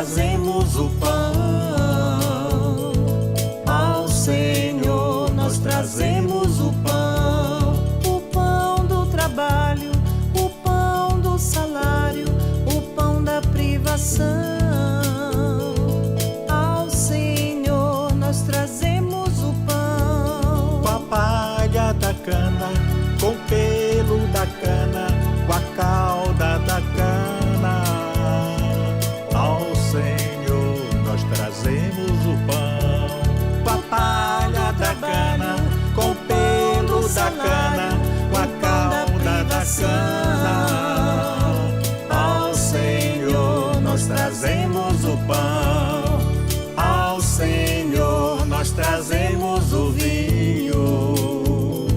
trazemos o pão. Ao Senhor nós trazemos o pão do trabalho, o pão do salário, o pão da privação. Ao Senhor nós trazemos o pão. Com a palha da cana, com o pelo da cana, com a cauda da cana. Ao Senhor nós trazemos o pão. Com a palha da cana, com o pelo da cana, com a cauda da cana. Ao Senhor nós trazemos o pão. Ao Senhor nós trazemos o vinho.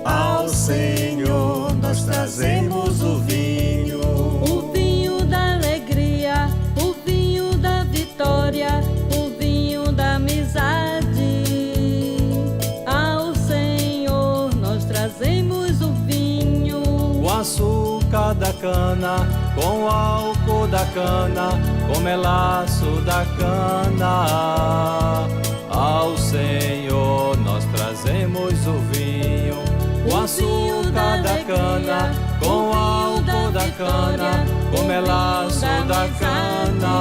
Ao Senhor nós trazemos o vinho. O vinho da alegria, o vinho da vitória, o vinho da amizade. Ao Senhor nós trazemos o vinho. Com açúcar da cana, com álcool da cana, com melaço da cana. Ao Senhor nós trazemos o vinho. Com açúcar da cana, com álcool da cana, com melaço da cana.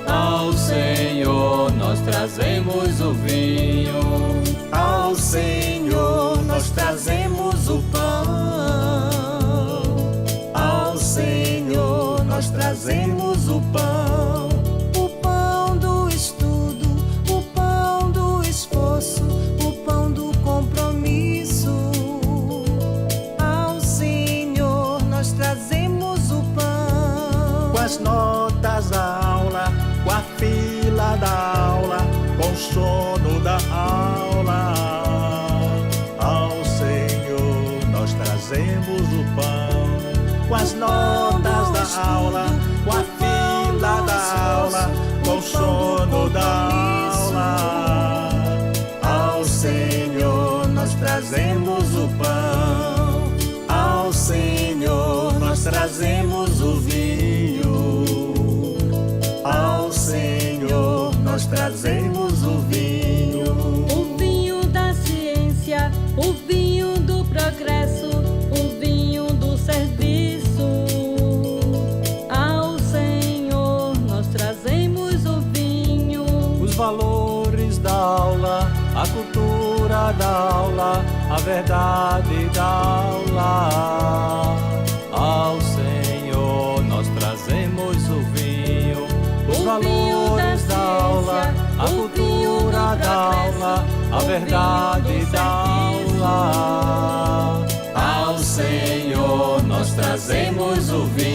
Ao Senhor nós trazemos o vinho. Ao Senhor nós trazemos o pão. Ao Senhor nós trazemos o pão. O pão do estudo, o pão do esforço, o pão do compromisso. Ao Senhor nós trazemos o pão. Com as notas da aula, com a fila da aula, com o sono da aula. Ao Senhor nós trazemos o pão. Com as notas da aula, com a fila da aula, com o sono da aula. Ao Senhor nós trazemos o pão. Ao Senhor nós trazemos o vinho. Ao Senhor nós trazemos o vinho. O vinho da ciência, o vinho do progresso, o vinho do serviço. Ao Senhor nós trazemos o vinho. Os valores da aula, a cultura da aula, a verdade da aula. Ao Senhor nós trazemos o vinho. Os valores da aula, a cultura da aula, a verdade da aula. Ao Senhor nós trazemos o vinho.